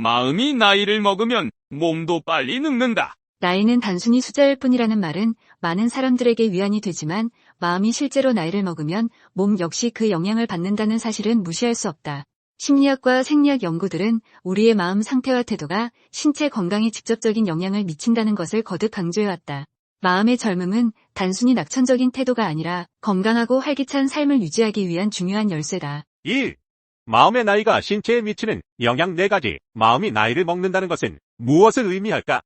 마음이 나이를 먹으면 몸도 빨리 늙는다. 나이는 단순히 숫자일 뿐이라는 말은 많은 사람들에게 위안이 되지만 마음이 실제로 나이를 먹으면 몸 역시 그 영향을 받는다는 사실은 무시할 수 없다. 심리학과 생리학 연구들은 우리의 마음 상태와 태도가 신체 건강에 직접적인 영향을 미친다는 것을 거듭 강조해왔다. 마음의 젊음은 단순히 낙천적인 태도가 아니라 건강하고 활기찬 삶을 유지하기 위한 중요한 열쇠다. 1. 마음의 나이가 신체에 미치는 영향 4가지. 마음이 나이를 먹는다는 것은 무엇을 의미할까?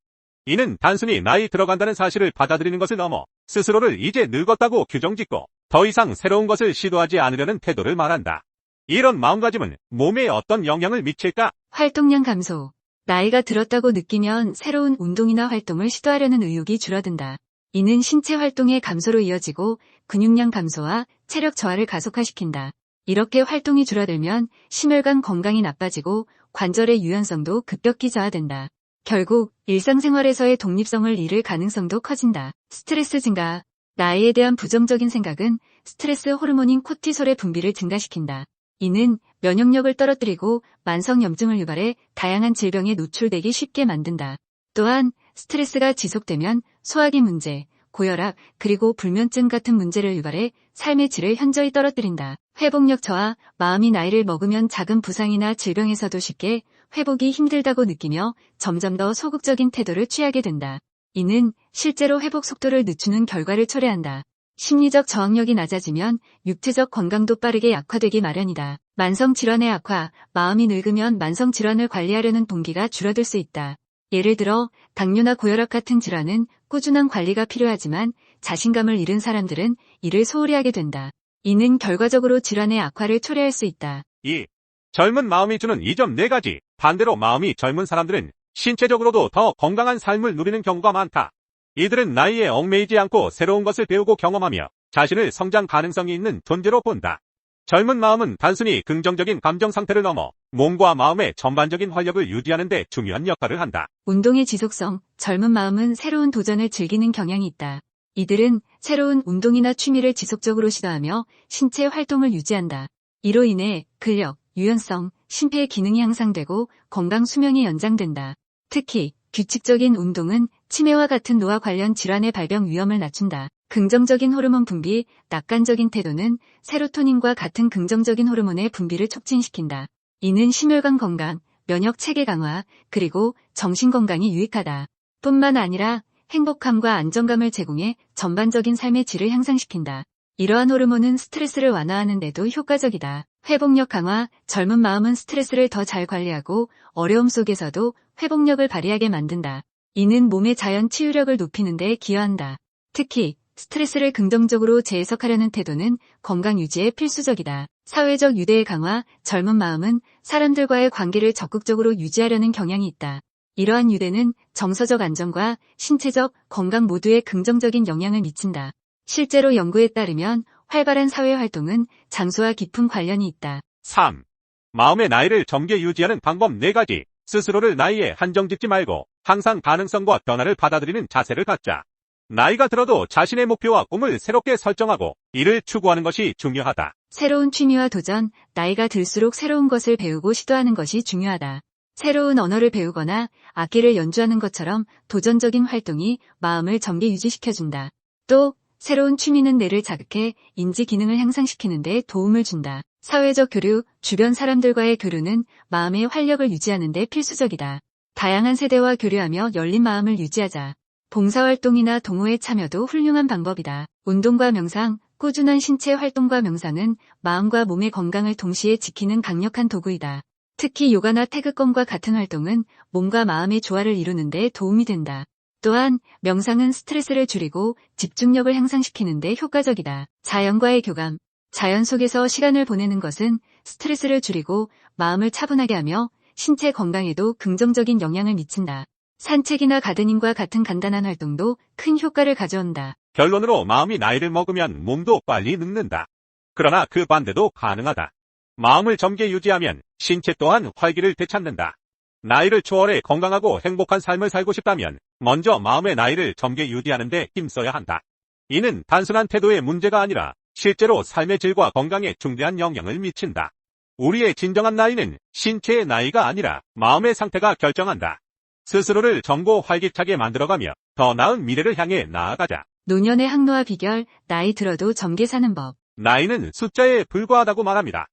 이는 단순히 나이 들어간다는 사실을 받아들이는 것을 넘어 스스로를 이제 늙었다고 규정짓고 더 이상 새로운 것을 시도하지 않으려는 태도를 말한다. 이런 마음가짐은 몸에 어떤 영향을 미칠까? 활동량 감소. 나이가 들었다고 느끼면 새로운 운동이나 활동을 시도하려는 의욕이 줄어든다. 이는 신체 활동의 감소로 이어지고 근육량 감소와 체력 저하를 가속화시킨다. 이렇게 활동이 줄어들면 심혈관 건강이 나빠지고 관절의 유연성도 급격히 저하된다. 결국 일상생활에서의 독립성을 잃을 가능성도 커진다. 스트레스 증가. 나이에 대한 부정적인 생각은 스트레스 호르몬인 코티솔의 분비를 증가시킨다. 이는 면역력을 떨어뜨리고 만성염증을 유발해 다양한 질병에 노출되기 쉽게 만든다. 또한 스트레스가 지속되면 소화기 문제, 고혈압, 그리고 불면증 같은 문제를 유발해 삶의 질을 현저히 떨어뜨린다. 회복력 저하. 마음이 나이를 먹으면 작은 부상이나 질병에서도 쉽게 회복이 힘들다고 느끼며 점점 더 소극적인 태도를 취하게 된다. 이는 실제로 회복 속도를 늦추는 결과를 초래한다. 심리적 저항력이 낮아지면 육체적 건강도 빠르게 약화되기 마련이다. 만성질환의 악화. 마음이 늙으면 만성질환을 관리하려는 동기가 줄어들 수 있다. 예를 들어 당뇨나 고혈압 같은 질환은 꾸준한 관리가 필요하지만 자신감을 잃은 사람들은 이를 소홀히 하게 된다. 이는 결과적으로 질환의 악화를 초래할 수 있다. 2. 젊은 마음이 주는 이점 4가지. 반대로 마음이 젊은 사람들은 신체적으로도 더 건강한 삶을 누리는 경우가 많다. 이들은 나이에 얽매이지 않고 새로운 것을 배우고 경험하며 자신을 성장 가능성이 있는 존재로 본다. 젊은 마음은 단순히 긍정적인 감정 상태를 넘어 몸과 마음의 전반적인 활력을 유지하는 데 중요한 역할을 한다. 운동의 지속성. 젊은 마음은 새로운 도전을 즐기는 경향이 있다. 이들은 새로운 운동이나 취미를 지속적으로 시도하며 신체 활동을 유지한다. 이로 인해 근력, 유연성, 심폐의 기능이 향상되고 건강 수명이 연장된다. 특히 규칙적인 운동은 치매와 같은 노화 관련 질환의 발병 위험을 낮춘다. 긍정적인 호르몬 분비. 낙관적인 태도는 세로토닌과 같은 긍정적인 호르몬의 분비를 촉진시킨다. 이는 심혈관 건강, 면역 체계 강화, 그리고 정신 건강에 유익하다. 뿐만 아니라 행복감과 안정감을 제공해 전반적인 삶의 질을 향상시킨다. 이러한 호르몬은 스트레스를 완화하는 데도 효과적이다. 회복력 강화. 젊은 마음은 스트레스를 더 잘 관리하고 어려움 속에서도 회복력을 발휘하게 만든다. 이는 몸의 자연 치유력을 높이는 데 기여한다. 특히 스트레스를 긍정적으로 재해석하려는 태도는 건강 유지에 필수적이다. 사회적 유대의 강화. 젊은 마음은 사람들과의 관계를 적극적으로 유지하려는 경향이 있다. 이러한 유대는 정서적 안정과 신체적 건강 모두에 긍정적인 영향을 미친다. 실제로 연구에 따르면 활발한 사회활동은 장소와 깊은 관련이 있다. 3. 마음의 나이를 젊게 유지하는 방법 4가지. 스스로를 나이에 한정짓지 말고 항상 가능성과 변화를 받아들이는 자세를 갖자. 나이가 들어도 자신의 목표와 꿈을 새롭게 설정하고 이를 추구하는 것이 중요하다. 새로운 취미와 도전. 나이가 들수록 새로운 것을 배우고 시도하는 것이 중요하다. 새로운 언어를 배우거나 악기를 연주하는 것처럼 도전적인 활동이 마음을 젊게 유지시켜준다. 또 새로운 취미는 뇌를 자극해 인지 기능을 향상시키는 데 도움을 준다. 사회적 교류. 주변 사람들과의 교류는 마음의 활력을 유지하는 데 필수적이다. 다양한 세대와 교류하며 열린 마음을 유지하자. 봉사활동이나 동호회 참여도 훌륭한 방법이다. 운동과 명상. 꾸준한 신체 활동과 명상은 마음과 몸의 건강을 동시에 지키는 강력한 도구이다. 특히 요가나 태극권과 같은 활동은 몸과 마음의 조화를 이루는 데 도움이 된다. 또한 명상은 스트레스를 줄이고 집중력을 향상시키는 데 효과적이다. 자연과의 교감. 자연 속에서 시간을 보내는 것은 스트레스를 줄이고 마음을 차분하게 하며 신체 건강에도 긍정적인 영향을 미친다. 산책이나 가드닝과 같은 간단한 활동도 큰 효과를 가져온다. 결론으로 마음이 나이를 먹으면 몸도 빨리 늙는다. 그러나 그 반대도 가능하다. 마음을 젊게 유지하면 신체 또한 활기를 되찾는다. 나이를 초월해 건강하고 행복한 삶을 살고 싶다면 먼저 마음의 나이를 젊게 유지하는 데 힘써야 한다. 이는 단순한 태도의 문제가 아니라 실제로 삶의 질과 건강에 중대한 영향을 미친다. 우리의 진정한 나이는 신체의 나이가 아니라 마음의 상태가 결정한다. 스스로를 젊고 활기차게 만들어가며 더 나은 미래를 향해 나아가자. 노년의 항노화 비결, 나이 들어도 젊게 사는 법. 나이는 숫자에 불과하다고 말합니다.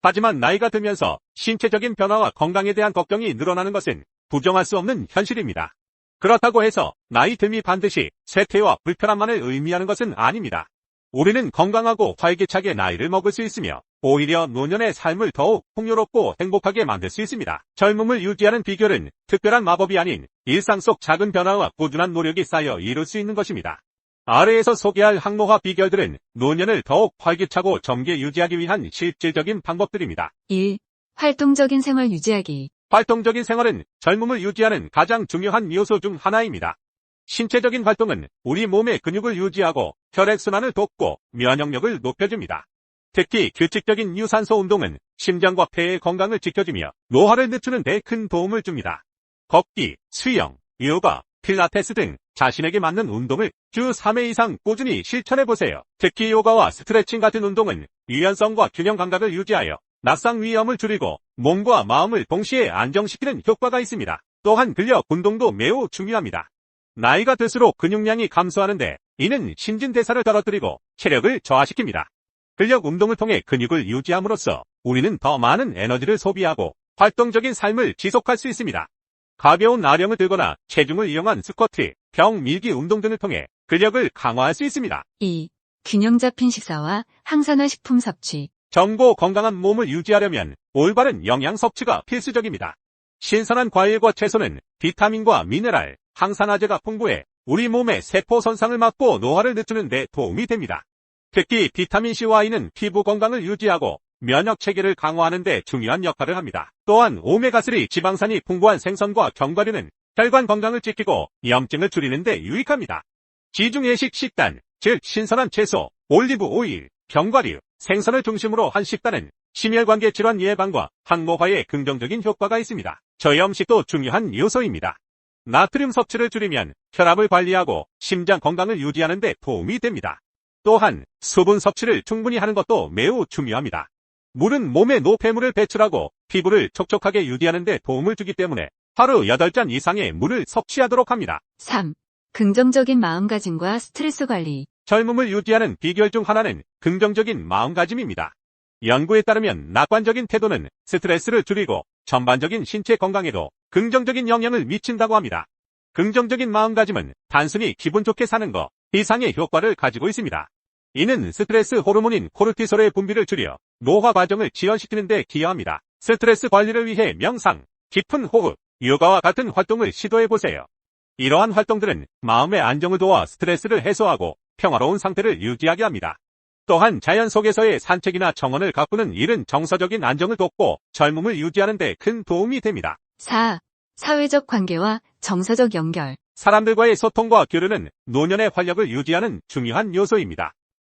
하지만 나이가 들면서 신체적인 변화와 건강에 대한 걱정이 늘어나는 것은 부정할 수 없는 현실입니다. 그렇다고 해서 나이 듦이 반드시 쇠퇴와 불편함만을 의미하는 것은 아닙니다. 우리는 건강하고 활기차게 나이를 먹을 수 있으며 오히려 노년의 삶을 더욱 풍요롭고 행복하게 만들 수 있습니다. 젊음을 유지하는 비결은 특별한 마법이 아닌 일상 속 작은 변화와 꾸준한 노력이 쌓여 이룰 수 있는 것입니다. 아래에서 소개할 항노화 비결들은 노년을 더욱 활기차고 젊게 유지하기 위한 실질적인 방법들입니다. 1. 활동적인 생활 유지하기. 활동적인 생활은 젊음을 유지하는 가장 중요한 요소 중 하나입니다. 신체적인 활동은 우리 몸의 근육을 유지하고 혈액순환을 돕고 면역력을 높여줍니다. 특히 규칙적인 유산소 운동은 심장과 폐의 건강을 지켜주며 노화를 늦추는 데 큰 도움을 줍니다. 걷기, 수영, 요가, 필라테스 등 자신에게 맞는 운동을 주 3회 이상 꾸준히 실천해보세요. 특히 요가와 스트레칭 같은 운동은 유연성과 균형 감각을 유지하여 낙상 위험을 줄이고 몸과 마음을 동시에 안정시키는 효과가 있습니다. 또한 근력 운동도 매우 중요합니다. 나이가 들수록 근육량이 감소하는데 이는 신진대사를 떨어뜨리고 체력을 저하시킵니다. 근력 운동을 통해 근육을 유지함으로써 우리는 더 많은 에너지를 소비하고 활동적인 삶을 지속할 수 있습니다. 가벼운 아령을 들거나 체중을 이용한 스쿼트, 벽 밀기 운동 등을 통해 근력을 강화할 수 있습니다. 2. 균형 잡힌 식사와 항산화 식품 섭취. 젊고 건강한 몸을 유지하려면 올바른 영양 섭취가 필수적입니다. 신선한 과일과 채소는 비타민과 미네랄, 항산화제가 풍부해 우리 몸의 세포 손상을 막고 노화를 늦추는 데 도움이 됩니다. 특히 비타민C와 E는 피부 건강을 유지하고 면역 체계를 강화하는 데 중요한 역할을 합니다. 또한 오메가3 지방산이 풍부한 생선과 견과류는 혈관 건강을 지키고 염증을 줄이는 데 유익합니다. 지중해식 식단, 즉 신선한 채소, 올리브 오일, 견과류, 생선을 중심으로 한 식단은 심혈관계 질환 예방과 항노화에 긍정적인 효과가 있습니다. 저염식도 중요한 요소입니다. 나트륨 섭취를 줄이면 혈압을 관리하고 심장 건강을 유지하는 데 도움이 됩니다. 또한 수분 섭취를 충분히 하는 것도 매우 중요합니다. 물은 몸에 노폐물을 배출하고 피부를 촉촉하게 유지하는 데 도움을 주기 때문에 하루 8잔 이상의 물을 섭취하도록 합니다. 3. 긍정적인 마음가짐과 스트레스 관리. 젊음을 유지하는 비결 중 하나는 긍정적인 마음가짐입니다. 연구에 따르면 낙관적인 태도는 스트레스를 줄이고 전반적인 신체 건강에도 긍정적인 영향을 미친다고 합니다. 긍정적인 마음가짐은 단순히 기분 좋게 사는 것 이상의 효과를 가지고 있습니다. 이는 스트레스 호르몬인 코르티솔의 분비를 줄여 노화 과정을 지연시키는 데 기여합니다. 스트레스 관리를 위해 명상, 깊은 호흡, 요가와 같은 활동을 시도해보세요. 이러한 활동들은 마음의 안정을 도와 스트레스를 해소하고 평화로운 상태를 유지하게 합니다. 또한 자연 속에서의 산책이나 정원을 가꾸는 일은 정서적인 안정을 돕고 젊음을 유지하는 데 큰 도움이 됩니다. 4. 사회적 관계와 정서적 연결. 사람들과의 소통과 교류는 노년의 활력을 유지하는 중요한 요소입니다.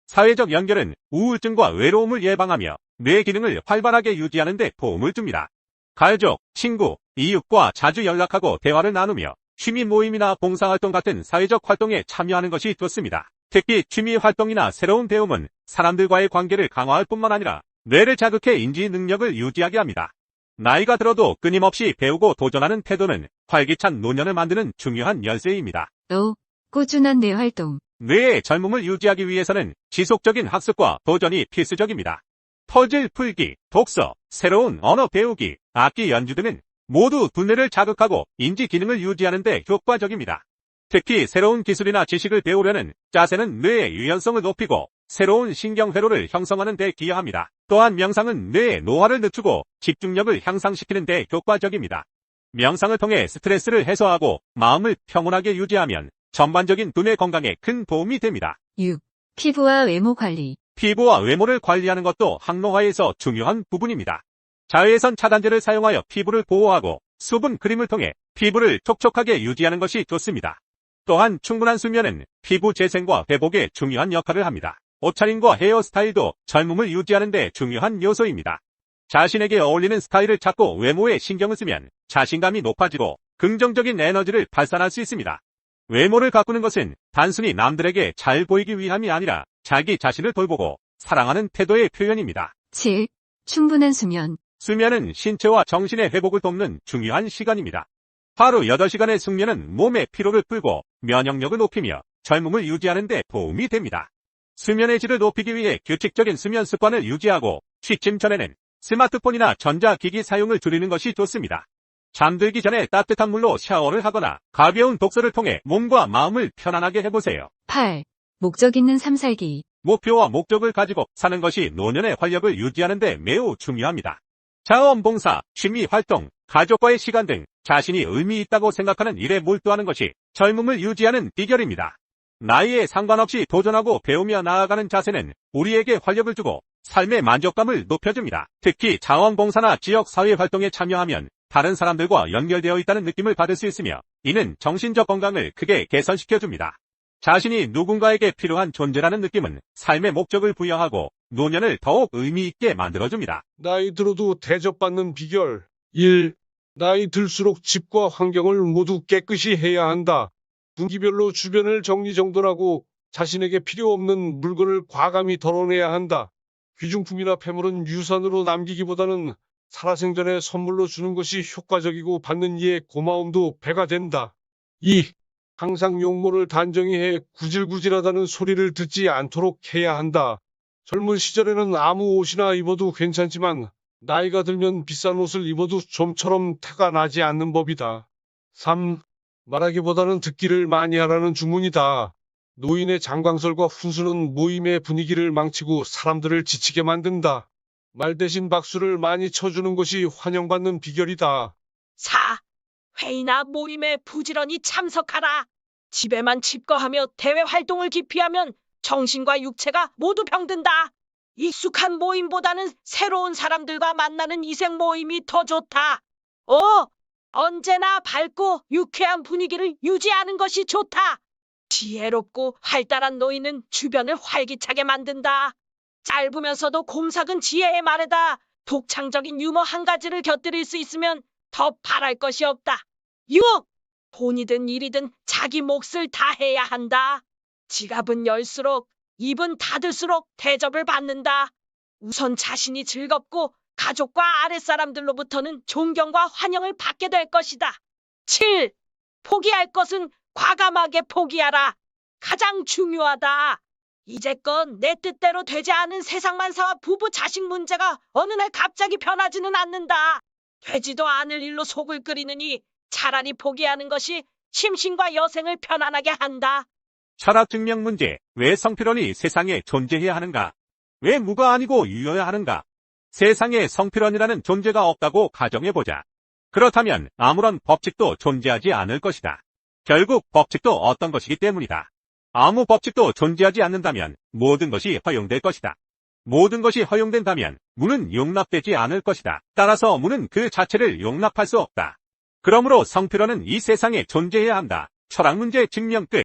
사회적 연결은 우울증과 외로움을 예방하며 뇌 기능을 활발하게 유지하는 데 도움을 줍니다. 가족, 친구, 이웃과 자주 연락하고 대화를 나누며 취미 모임이나 봉사활동 같은 사회적 활동에 참여하는 것이 좋습니다. 특히 취미 활동이나 새로운 배움은 사람들과의 관계를 강화할 뿐만 아니라 뇌를 자극해 인지 능력을 유지하게 합니다. 나이가 들어도 끊임없이 배우고 도전하는 태도는 활기찬 노년을 만드는 중요한 열쇠입니다. 5. 꾸준한 뇌 활동. 뇌의 젊음을 유지하기 위해서는 지속적인 학습과 도전이 필수적입니다. 퍼즐 풀기, 독서, 새로운 언어 배우기, 악기 연주 등은 모두 두뇌를 자극하고 인지 기능을 유지하는 데 효과적입니다. 특히 새로운 기술이나 지식을 배우려는 자세는 뇌의 유연성을 높이고 새로운 신경회로를 형성하는 데 기여합니다. 또한 명상은 뇌의 노화를 늦추고 집중력을 향상시키는 데 효과적입니다. 명상을 통해 스트레스를 해소하고 마음을 평온하게 유지하면 전반적인 두뇌 건강에 큰 도움이 됩니다. 6. 피부와 외모 관리. 피부와 외모를 관리하는 것도 항노화에서 중요한 부분입니다. 자외선 차단제를 사용하여 피부를 보호하고 수분 크림을 통해 피부를 촉촉하게 유지하는 것이 좋습니다. 또한 충분한 수면은 피부 재생과 회복에 중요한 역할을 합니다. 옷차림과 헤어스타일도 젊음을 유지하는 데 중요한 요소입니다. 자신에게 어울리는 스타일을 찾고 외모에 신경을 쓰면 자신감이 높아지고 긍정적인 에너지를 발산할 수 있습니다. 외모를 가꾸는 것은 단순히 남들에게 잘 보이기 위함이 아니라 자기 자신을 돌보고 사랑하는 태도의 표현입니다. 7. 충분한 수면. 수면은 신체와 정신의 회복을 돕는 중요한 시간입니다. 하루 8시간의 숙면은 몸의 피로를 풀고 면역력을 높이며 젊음을 유지하는 데 도움이 됩니다. 수면의 질을 높이기 위해 규칙적인 수면 습관을 유지하고 취침 전에는 스마트폰이나 전자기기 사용을 줄이는 것이 좋습니다. 잠들기 전에 따뜻한 물로 샤워를 하거나 가벼운 독서를 통해 몸과 마음을 편안하게 해보세요. 8. 목적 있는 삶 살기. 목표와 목적을 가지고 사는 것이 노년의 활력을 유지하는 데 매우 중요합니다. 자원봉사, 취미활동, 가족과의 시간 등 자신이 의미 있다고 생각하는 일에 몰두하는 것이 젊음을 유지하는 비결입니다. 나이에 상관없이 도전하고 배우며 나아가는 자세는 우리에게 활력을 주고 삶의 만족감을 높여줍니다. 특히 자원봉사나 지역사회활동에 참여하면 다른 사람들과 연결되어 있다는 느낌을 받을 수 있으며 이는 정신적 건강을 크게 개선시켜줍니다. 자신이 누군가에게 필요한 존재라는 느낌은 삶의 목적을 부여하고 노년을 더욱 의미 있게 만들어줍니다. 나이 들어도 대접받는 비결. 1. 나이 들수록 집과 환경을 모두 깨끗이 해야 한다. 분기별로 주변을 정리정돈하고 자신에게 필요 없는 물건을 과감히 덜어내야 한다. 귀중품이나 폐물은 유산으로 남기기보다는 살아생전에 선물로 주는 것이 효과적이고 받는 이의 고마움도 배가 된다. 2. 항상 용모를 단정히 해 구질구질하다는 소리를 듣지 않도록 해야 한다. 젊은 시절에는 아무 옷이나 입어도 괜찮지만 나이가 들면 비싼 옷을 입어도 좀처럼 태가 나지 않는 법이다. 3. 말하기보다는 듣기를 많이 하라는 주문이다. 노인의 장광설과 훈수는 모임의 분위기를 망치고 사람들을 지치게 만든다. 말 대신 박수를 많이 쳐주는 것이 환영받는 비결이다. 4. 회의나 모임에 부지런히 참석하라. 집에만 집거하며 대외 활동을 기피하면 정신과 육체가 모두 병든다. 익숙한 모임보다는 새로운 사람들과 만나는 이색 모임이 더 좋다. 5. 언제나 밝고 유쾌한 분위기를 유지하는 것이 좋다. 지혜롭고 활달한 노인은 주변을 활기차게 만든다. 짧으면서도 곰삭은 지혜의 말에다 독창적인 유머 한 가지를 곁들일 수 있으면 더 바랄 것이 없다. 6. 돈이든 일이든 자기 몫을 다해야 한다. 지갑은 열수록 입은 닫을수록 대접을 받는다. 우선 자신이 즐겁고 가족과 아랫사람들로부터는 존경과 환영을 받게 될 것이다. 7. 포기할 것은 과감하게 포기하라. 가장 중요하다. 이제껏 내 뜻대로 되지 않은 세상만사와 부부 자식 문제가 어느 날 갑자기 변하지는 않는다. 되지도 않을 일로 속을 끓이느니 차라리 포기하는 것이 심신과 여생을 편안하게 한다. 철학 증명 문제. 왜 성필원이 세상에 존재해야 하는가? 왜 무가 아니고 유여야 하는가? 세상에 성필원이라는 존재가 없다고 가정해보자. 그렇다면 아무런 법칙도 존재하지 않을 것이다. 결국 법칙도 어떤 것이기 때문이다. 아무 법칙도 존재하지 않는다면 모든 것이 허용될 것이다. 모든 것이 허용된다면 무는 용납되지 않을 것이다. 따라서 무는 그 자체를 용납할 수 없다. 그러므로 성필원은 이 세상에 존재해야 한다. 철학 문제 증명 끝.